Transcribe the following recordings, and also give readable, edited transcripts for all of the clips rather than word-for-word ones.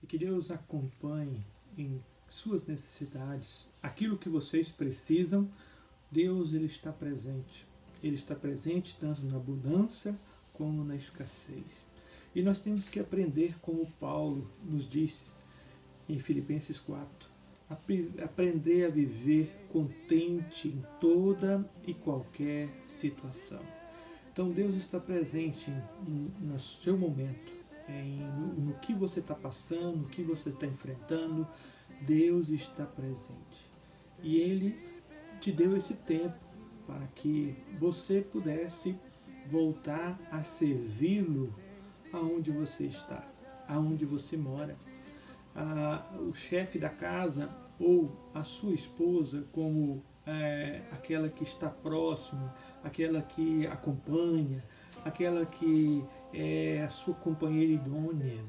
que Deus acompanhe em suas necessidades, aquilo que vocês precisam. Deus, ele está presente. Ele está presente tanto na abundância como na escassez. E nós temos que aprender, como Paulo nos disse em Filipenses 4, aprender a viver contente em toda e qualquer situação. Então Deus está presente no seu momento, no que você está passando, no que você está enfrentando. Deus está presente. E Ele te deu esse tempo para que você pudesse voltar a servi-lo aonde você está, aonde você mora. O chefe da casa ou a sua esposa, como aquela que está próximo, aquela que acompanha, aquela que é a sua companheira idônea,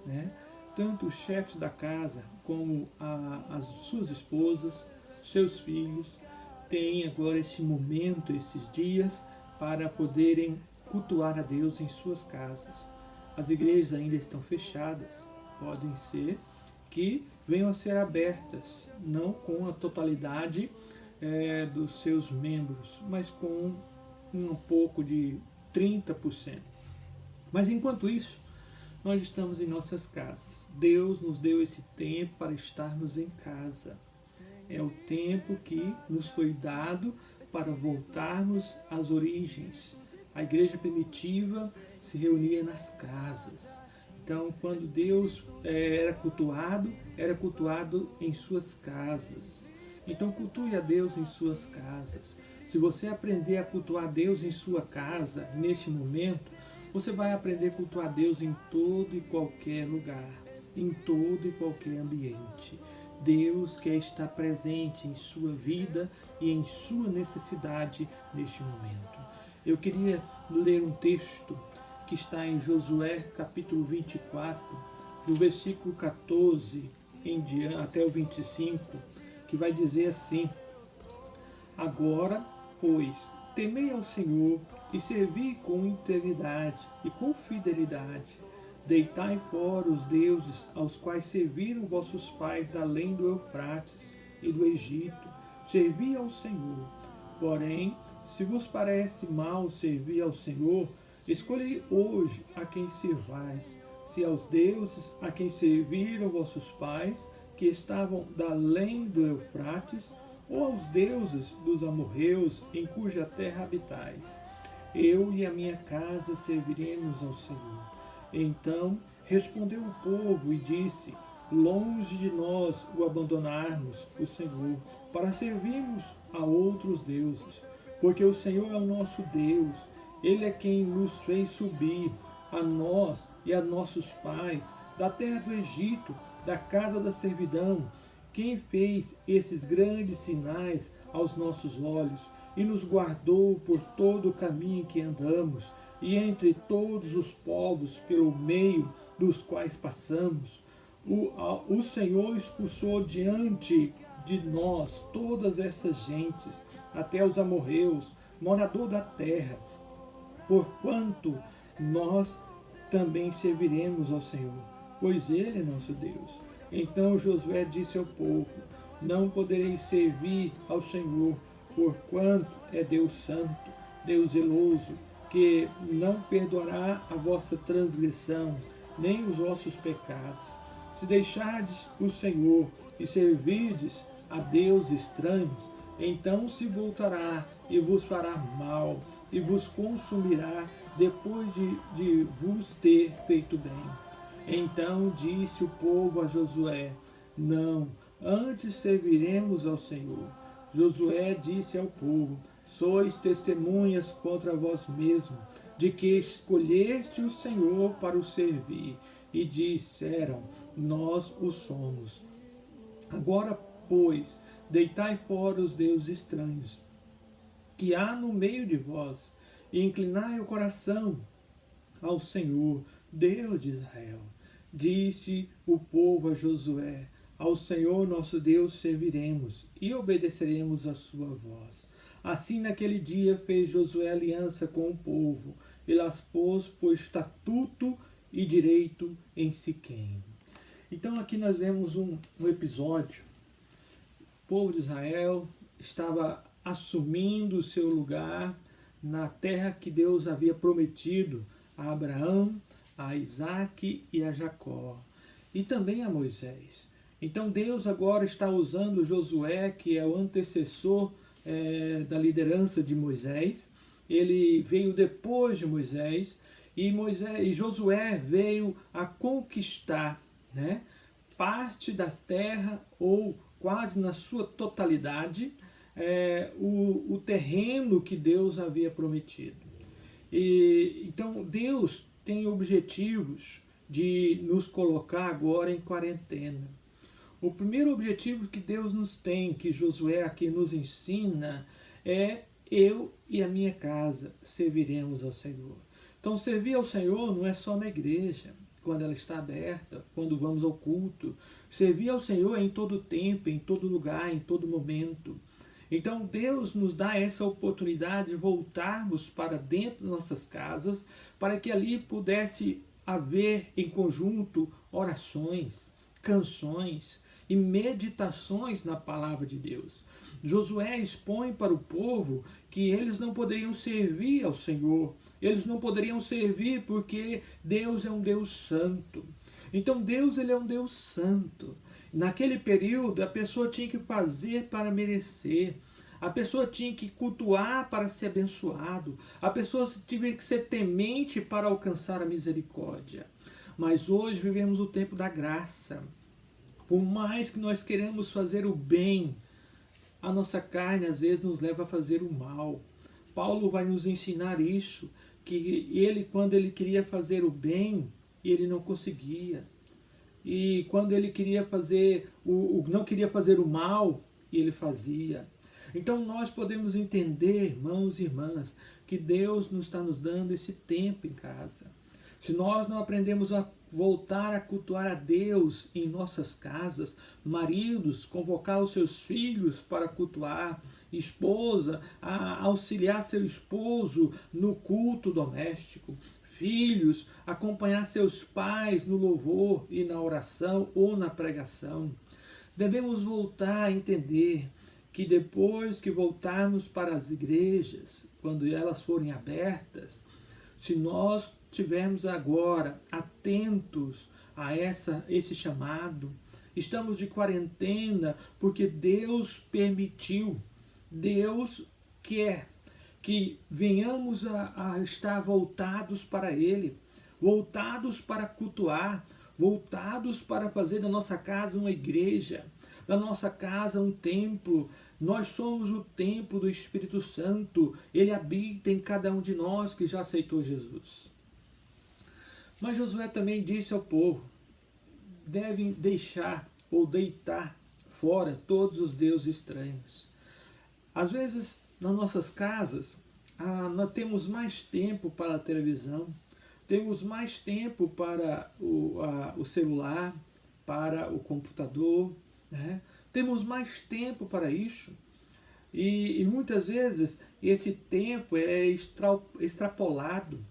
né? Tanto os chefes da casa como as suas esposas, seus filhos, têm agora esse momento, esses dias, para poderem cultuar a Deus em suas casas. As igrejas ainda estão fechadas, podem ser que venham a ser abertas, não com a totalidade dos seus membros, mas com um pouco de 30%. Mas enquanto isso, nós estamos em nossas casas. Deus nos deu esse tempo para estarmos em casa. É o tempo que nos foi dado para voltarmos às origens. A igreja primitiva se reunia nas casas. Então, quando Deus era cultuado em suas casas. Então, cultue a Deus em suas casas. Se você aprender a cultuar Deus em sua casa, neste momento, você vai aprender a cultuar Deus em todo e qualquer lugar, em todo e qualquer ambiente. Deus quer estar presente em sua vida e em sua necessidade neste momento. Eu queria ler um texto que está em Josué capítulo 24, do versículo 14 em diante, até o 25, que vai dizer assim: Agora, pois, temei ao Senhor e servi com integridade e com fidelidade. Deitai fora os deuses aos quais serviram vossos pais da além do Eufrates e do Egito. Servi ao Senhor. Porém, se vos parece mal servir ao Senhor, escolhei hoje a quem servais, se aos deuses a quem serviram vossos pais, que estavam da além do Eufrates, ou aos deuses dos amorreus, em cuja terra habitais. Eu e a minha casa serviremos ao Senhor. Então respondeu o povo e disse: Longe de nós o abandonarmos, o Senhor, para servirmos a outros deuses, porque o Senhor é o nosso Deus. Ele é quem nos fez subir, a nós e a nossos pais, da terra do Egito, da casa da servidão, quem fez esses grandes sinais aos nossos olhos e nos guardou por todo o caminho que andamos e entre todos os povos pelo meio dos quais passamos. O Senhor expulsou diante de nós todas essas gentes, até os amorreus, morador da terra, porquanto nós também serviremos ao Senhor, pois Ele é nosso Deus. Então Josué disse ao povo: Não podereis servir ao Senhor, porquanto é Deus santo, Deus zeloso, que não perdoará a vossa transgressão, nem os vossos pecados. Se deixardes o Senhor e servirdes a deuses estranhos, então se voltará e vos fará mal, e vos consumirá depois de vos ter feito bem. Então disse o povo a Josué: Não, antes serviremos ao Senhor. Josué disse ao povo: Sois testemunhas contra vós mesmos, de que escolheste o Senhor para o servir. E disseram: Nós o somos. Agora, pois, deitai fora os deuses estranhos que há no meio de vós, e inclinai o coração ao Senhor, Deus de Israel. Disse o povo a Josué: Ao Senhor nosso Deus serviremos e obedeceremos a sua voz. Assim naquele dia fez Josué aliança com o povo, e las pôs por estatuto e direito em Siquém. Então aqui nós vemos um episódio. O povo de Israel estava assumindo o seu lugar na terra que Deus havia prometido a Abraão, a Isaque e a Jacó, e também a Moisés. Então Deus agora está usando Josué, que é o antecessor da liderança de Moisés. Ele veio depois de Moisés e Josué veio a conquistar, né, parte da terra, ou quase na sua totalidade, o terreno que Deus havia prometido. Então Deus tem objetivos de nos colocar agora em quarentena. O primeiro objetivo que Deus nos tem, que Josué aqui nos ensina, é: eu e a minha casa serviremos ao Senhor. Então servir ao Senhor não é só na igreja, quando ela está aberta, quando vamos ao culto. Servir ao Senhor é em todo tempo, em todo lugar, em todo momento. Então Deus nos dá essa oportunidade de voltarmos para dentro das nossas casas, para que ali pudesse haver em conjunto orações, canções e meditações na palavra de Deus. Josué expõe para o povo que eles não poderiam servir ao Senhor, eles não poderiam servir porque Deus é um Deus santo. Então Deus, ele é um Deus santo. Naquele período a pessoa tinha que fazer para merecer, a pessoa tinha que cultuar para ser abençoado, a pessoa tinha que ser temente para alcançar a misericórdia. Mas hoje vivemos o tempo da graça. Por mais que nós queremos fazer o bem, a nossa carne às vezes nos leva a fazer o mal. Paulo vai nos ensinar isso, que ele, quando ele queria fazer o bem, ele não conseguia. E quando ele queria fazer não queria fazer o mal, ele fazia. Então nós podemos entender, irmãos e irmãs, que Deus nos está nos dando esse tempo em casa. Se nós não aprendemos a voltar a cultuar a Deus em nossas casas, maridos, convocar os seus filhos para cultuar, esposa, a auxiliar seu esposo no culto doméstico, filhos, acompanhar seus pais no louvor e na oração ou na pregação. Devemos voltar a entender que depois que voltarmos para as igrejas, quando elas forem abertas, se nós estivermos agora atentos a esse chamado, estamos de quarentena porque Deus permitiu, Deus quer que venhamos a estar voltados para Ele, voltados para cultuar, voltados para fazer da nossa casa uma igreja, da nossa casa um templo. Nós somos o templo do Espírito Santo, Ele habita em cada um de nós que já aceitou Jesus. Mas Josué também disse ao povo: devem deixar ou deitar fora todos os deuses estranhos. Às vezes, nas nossas casas, nós temos mais tempo para a televisão, temos mais tempo para o celular, para o computador, né? Temos mais tempo para isso. E muitas vezes esse tempo é extrapolado,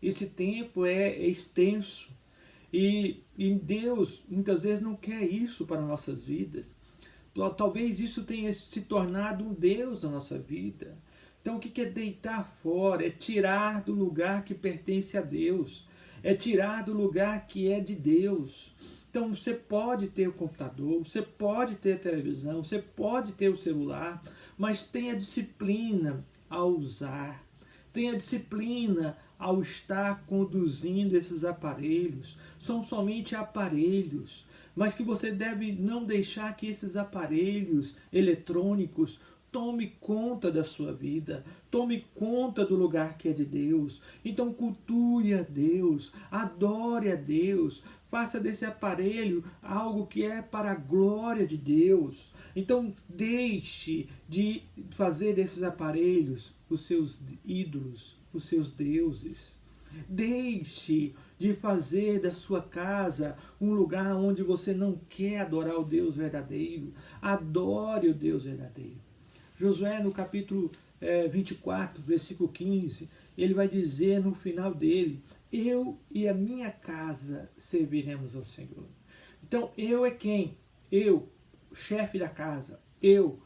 esse tempo é extenso. E Deus muitas vezes não quer isso para nossas vidas. Talvez isso tenha se tornado um Deus na nossa vida. Então o que é deitar fora? É tirar do lugar que pertence a Deus. É tirar do lugar que é de Deus. Então você pode ter o computador, você pode ter a televisão, você pode ter o celular, mas tenha disciplina ao usar. Tenha disciplina ao estar conduzindo esses aparelhos. São somente aparelhos, mas que você deve não deixar que esses aparelhos eletrônicos tome conta da sua vida, tome conta do lugar que é de Deus. Então cultue a Deus, adore a Deus, faça desse aparelho algo que é para a glória de Deus. Então deixe de fazer desses aparelhos os seus ídolos, os seus deuses. Deixe de fazer da sua casa um lugar onde você não quer adorar o Deus verdadeiro. Adore o Deus verdadeiro. Josué, no capítulo 24, versículo 15, ele vai dizer no final dele: eu e a minha casa serviremos ao Senhor. Então, eu é quem? Eu, chefe da casa. Eu,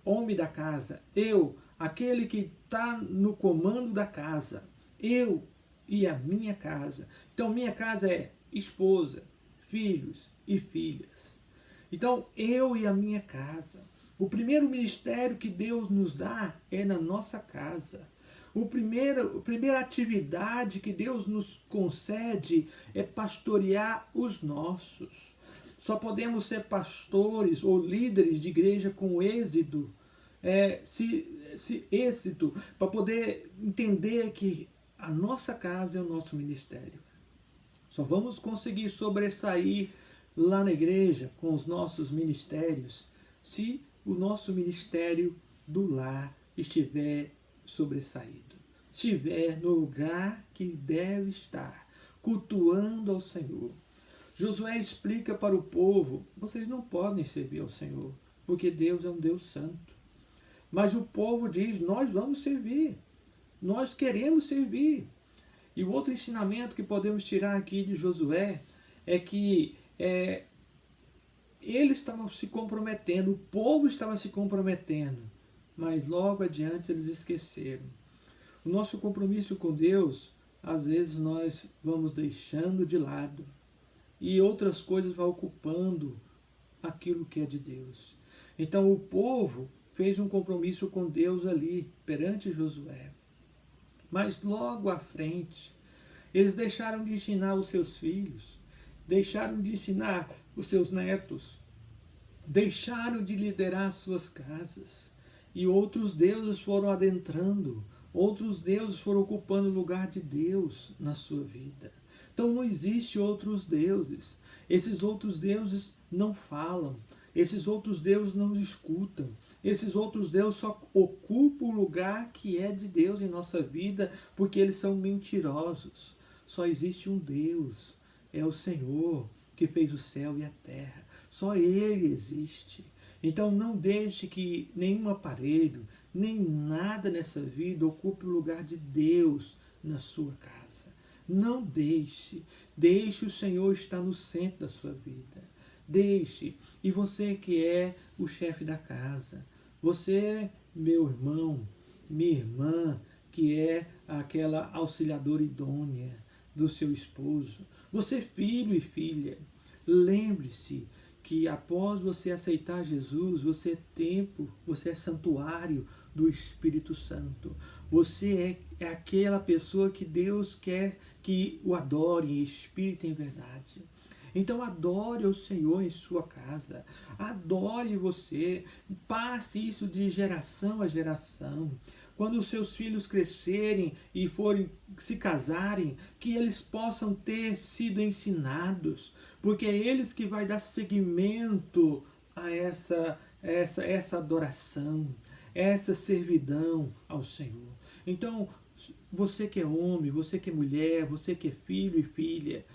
homem da casa. Eu, aquele que está no comando da casa. Eu e a minha casa. Então, minha casa é esposa, filhos e filhas. Então, eu e a minha casa. O primeiro ministério que Deus nos dá é na nossa casa. A primeira atividade que Deus nos concede é pastorear os nossos. Só podemos ser pastores ou líderes de igreja com êxito, êxito, para poder entender que a nossa casa é o nosso ministério. Só vamos conseguir sobressair lá na igreja com os nossos ministérios se o nosso ministério do lar estiver sobressaído, estiver no lugar que deve estar, cultuando ao Senhor. Josué explica para o povo: vocês não podem servir ao Senhor, porque Deus é um Deus santo. Mas o povo diz: nós vamos servir, nós queremos servir. E o outro ensinamento que podemos tirar aqui de Josué é que eles estavam se comprometendo, o povo estava se comprometendo, mas logo adiante eles esqueceram. O nosso compromisso com Deus, às vezes nós vamos deixando de lado e outras coisas vão ocupando aquilo que é de Deus. Então o povo fez um compromisso com Deus ali, perante Josué. Mas logo à frente, eles deixaram de ensinar os seus filhos, deixaram de ensinar os seus netos, deixaram de liderar as suas casas. E outros deuses foram adentrando, outros deuses foram ocupando o lugar de Deus na sua vida. Então não existe outros deuses. Esses outros deuses não falam. Esses outros deuses não escutam. Esses outros deuses só ocupam o lugar que é de Deus em nossa vida, porque eles são mentirosos. Só existe um Deus, é o Senhor, que fez o céu e a terra. Só Ele existe. Então não deixe que nenhum aparelho, nem nada nessa vida ocupe o lugar de Deus na sua casa. Não deixe. Deixe o Senhor estar no centro da sua vida. Deixe. E você que é o chefe da casa, você, meu irmão, minha irmã, que é aquela auxiliadora idônea do seu esposo, você filho e filha, lembre-se que após você aceitar Jesus, você é templo, você é santuário do Espírito Santo. Você é aquela pessoa que Deus quer que o adore em espírito e em verdade. Então adore o Senhor em sua casa, adore você, passe isso de geração a geração. Quando os seus filhos crescerem e forem se casarem, que eles possam ter sido ensinados, porque é eles que vai dar seguimento a essa adoração, essa servidão ao Senhor. Então, você que é homem, você que é mulher, você que é filho e filha,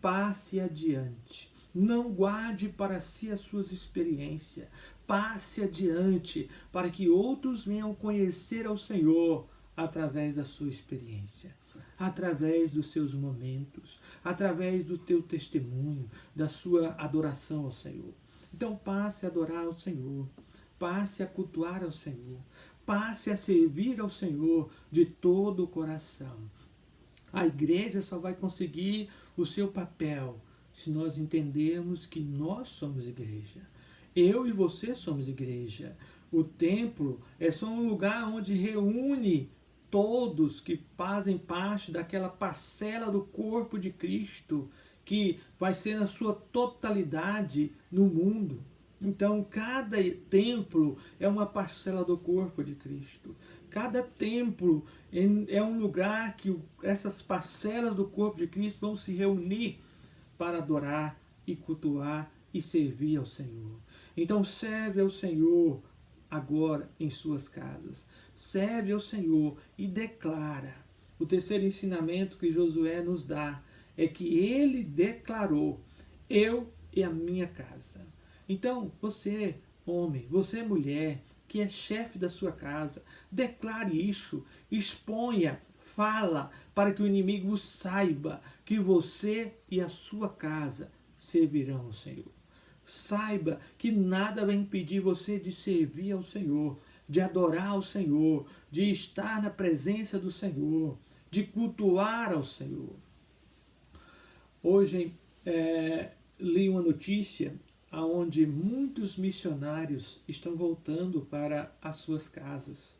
passe adiante. Não guarde para si as suas experiências. Passe adiante para que outros venham conhecer ao Senhor através da sua experiência, através dos seus momentos, através do teu testemunho, da sua adoração ao Senhor. Então passe a adorar ao Senhor, passe a cultuar ao Senhor, passe a servir ao Senhor de todo o coração. A igreja só vai conseguir o seu papel se nós entendermos que nós somos igreja. Eu e você somos igreja. O templo é só um lugar onde reúne todos que fazem parte daquela parcela do corpo de Cristo, que vai ser na sua totalidade no mundo. Então, cada templo é uma parcela do corpo de Cristo. Cada templo é um lugar que essas parcelas do corpo de Cristo vão se reunir para adorar e cultuar e servir ao Senhor. Então, serve ao Senhor agora em suas casas. Serve ao Senhor e declara. O terceiro ensinamento que Josué nos dá é que ele declarou: eu e a minha casa. Então, você, homem, você, mulher, que é chefe da sua casa, declare isso, exponha, fala, para que o inimigo saiba que você e a sua casa servirão ao Senhor. Saiba que nada vai impedir você de servir ao Senhor, de adorar ao Senhor, de estar na presença do Senhor, de cultuar ao Senhor. Hoje li uma notícia onde muitos missionários estão voltando para as suas casas,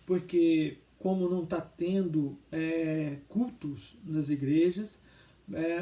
porque como não está tendo cultos nas igrejas,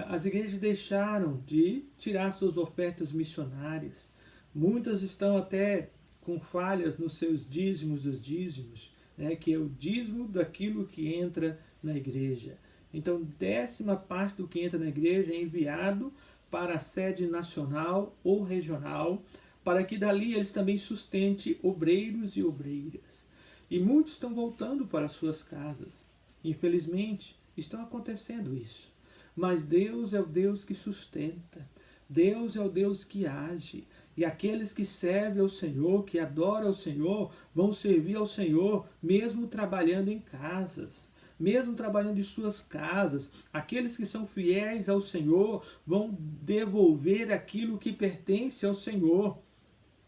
as igrejas deixaram de tirar suas ofertas missionárias. Muitas estão até com falhas nos seus dízimos dos dízimos, né, que é o dízimo daquilo que entra na igreja. Então, 10ª parte do que entra na igreja é enviado para a sede nacional ou regional, para que dali eles também sustentem obreiros e obreiras. E muitos estão voltando para suas casas. Infelizmente, estão acontecendo isso. Mas Deus é o Deus que sustenta. Deus é o Deus que age. E aqueles que servem ao Senhor, que adoram ao Senhor, vão servir ao Senhor mesmo trabalhando em casas, mesmo trabalhando em suas casas. Aqueles que são fiéis ao Senhor vão devolver aquilo que pertence ao Senhor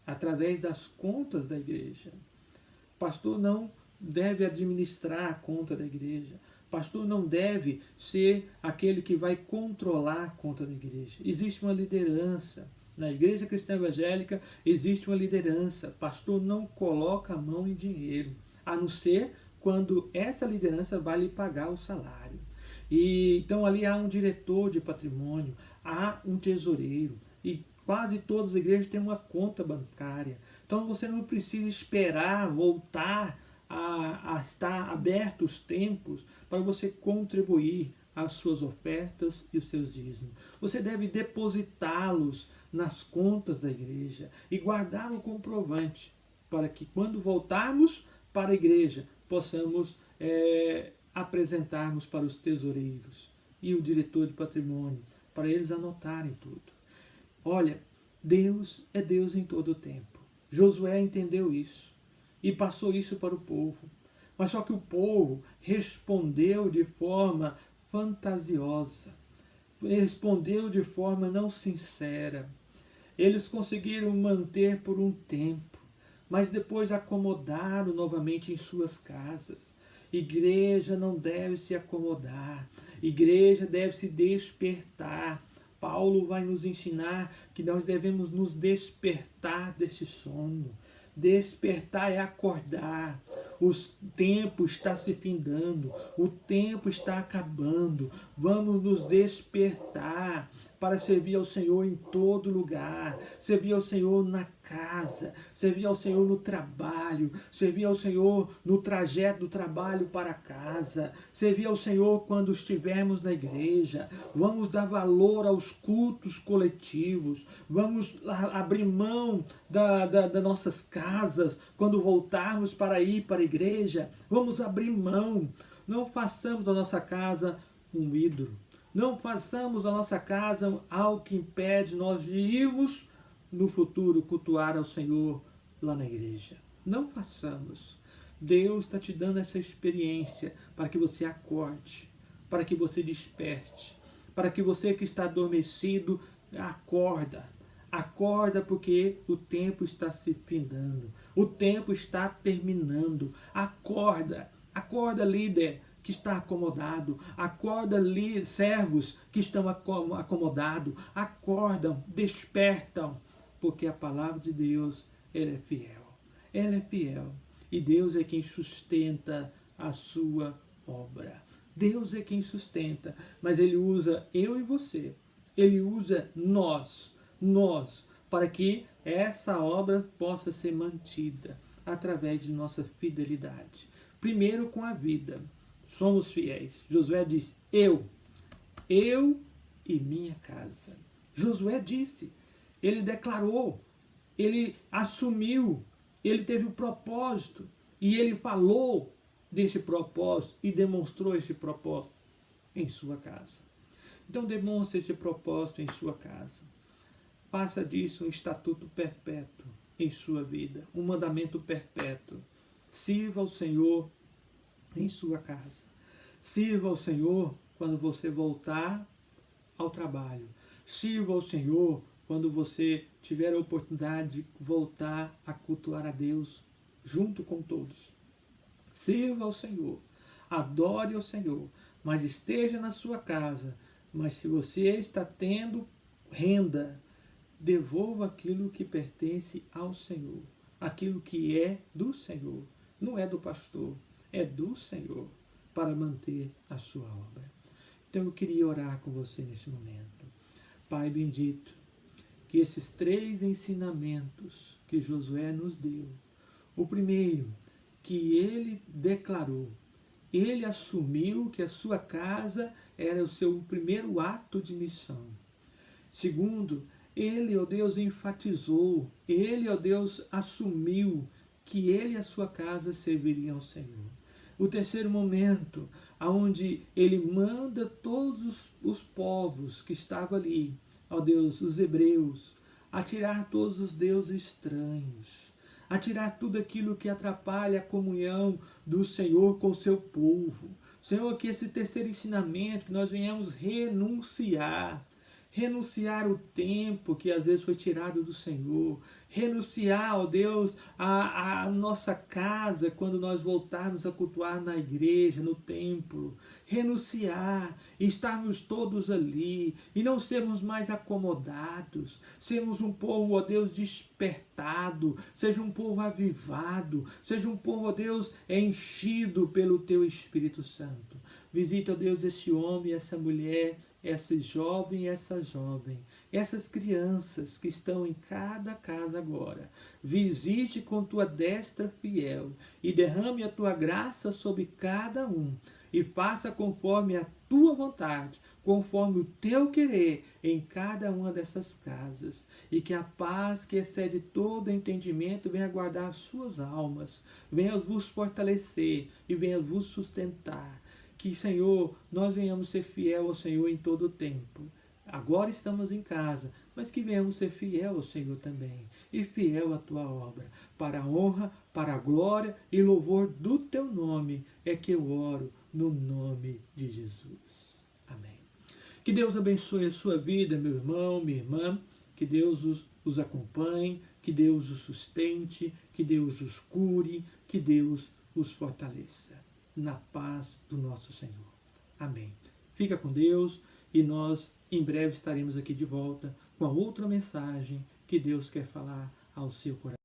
através das contas da igreja. Pastor não deve administrar a conta da igreja. Pastor não deve ser aquele que vai controlar a conta da igreja. Existe uma liderança. Na Igreja Cristã Evangélica existe uma liderança. Pastor não coloca a mão em dinheiro, a não ser quando essa liderança vai lhe pagar o salário. Então ali há um diretor de patrimônio, há um tesoureiro. E quase todas as igrejas têm uma conta bancária. Então você não precisa esperar voltar a estar abertos os tempos para você contribuir as suas ofertas e os seus dízimos. Você deve depositá-los nas contas da igreja e guardar o comprovante para que quando voltarmos para a igreja possamos apresentarmos para os tesoureiros e o diretor de patrimônio, para eles anotarem tudo. Olha, Deus é Deus em todo o tempo. Josué entendeu isso e passou isso para o povo. Mas só que o povo respondeu de forma fantasiosa, respondeu de forma não sincera. Eles conseguiram manter por um tempo, mas depois acomodaram novamente em suas casas. Igreja não deve se acomodar, igreja deve se despertar. Paulo vai nos ensinar que nós devemos nos despertar desse sono. Despertar é acordar. O tempo está se findando, o tempo está acabando. Vamos nos despertar para servir ao Senhor em todo lugar, servir ao Senhor na casa, servir ao Senhor no trabalho, servir ao Senhor no trajeto do trabalho para casa, servir ao Senhor quando estivermos na igreja. Vamos dar valor aos cultos coletivos, vamos abrir mão das nossas casas quando voltarmos para ir para a igreja. Vamos abrir mão. Não façamos da nossa casa um ídolo. Não façamos da nossa casa algo que impede nós de irmos no futuro cultuar ao Senhor lá na igreja. Não façamos. Deus está te dando essa experiência para que você acorde, para que você desperte, para que você que está adormecido acorda. Acorda, porque o tempo está se findando, o tempo está terminando. Acorda, acorda, líder que está acomodado, acorda, servos que estão acomodados, acordam, despertam, porque a palavra de Deus, ela é fiel, ela é fiel, e Deus é quem sustenta a sua obra. Deus é quem sustenta, mas Ele usa eu e você, Ele usa nós, para que essa obra possa ser mantida através de nossa fidelidade. Primeiro com a vida, somos fiéis. Josué diz, eu e minha casa. Josué disse, ele declarou, ele assumiu, ele teve o propósito, e ele falou desse propósito e demonstrou esse propósito em sua casa. Então demonstre esse propósito em sua casa. Faça disso um estatuto perpétuo em sua vida, um mandamento perpétuo. Sirva ao Senhor em sua casa. Sirva ao Senhor quando você voltar ao trabalho. Sirva ao Senhor quando você tiver a oportunidade de voltar a cultuar a Deus junto com todos. Sirva ao Senhor, adore ao Senhor, mas esteja na sua casa. Mas se você está tendo renda, devolva aquilo que pertence ao Senhor, aquilo que é do Senhor, não é do pastor, é do Senhor, para manter a sua obra. Então eu queria orar com você nesse momento. Pai bendito, que esses 3 ensinamentos que Josué nos deu, o primeiro, que ele declarou, ele assumiu que a sua casa era o seu primeiro ato de missão. Segundo, ele, ó Deus, enfatizou, ele, ó Deus, assumiu que ele e a sua casa serviriam ao Senhor. O terceiro momento, onde ele manda todos os povos que estavam ali, ó Deus, os hebreus, a tirar todos os deuses estranhos, a tirar tudo aquilo que atrapalha a comunhão do Senhor com o seu povo. Senhor, que esse terceiro ensinamento, que nós venhamos renunciar o tempo que às vezes foi tirado do Senhor, renunciar, ó Deus, a nossa casa quando nós voltarmos a cultuar na igreja, no templo, renunciar, estarmos todos ali e não sermos mais acomodados, sermos um povo, ó Deus, despertado, seja um povo avivado, seja um povo, ó Deus, enchido pelo Teu Espírito Santo. Visita, ó Deus, esse homem, essa mulher, esse jovem e essa jovem, essas crianças que estão em cada casa agora. Visite com tua destra fiel e derrame a tua graça sobre cada um e faça conforme a tua vontade, conforme o teu querer em cada uma dessas casas. E que a paz que excede todo entendimento venha guardar as suas almas, venha vos fortalecer e venha vos sustentar. Que, Senhor, nós venhamos ser fiel ao Senhor em todo o tempo. Agora estamos em casa, mas que venhamos ser fiel ao Senhor também. E fiel à Tua obra. Para a honra, para a glória e louvor do Teu nome é que eu oro no nome de Jesus. Amém. Que Deus abençoe a sua vida, meu irmão, minha irmã. Que Deus os acompanhe, que Deus os sustente, que Deus os cure, que Deus os fortaleça. Na paz do nosso Senhor. Amém. Fica com Deus e nós em breve estaremos aqui de volta com a outra mensagem que Deus quer falar ao seu coração.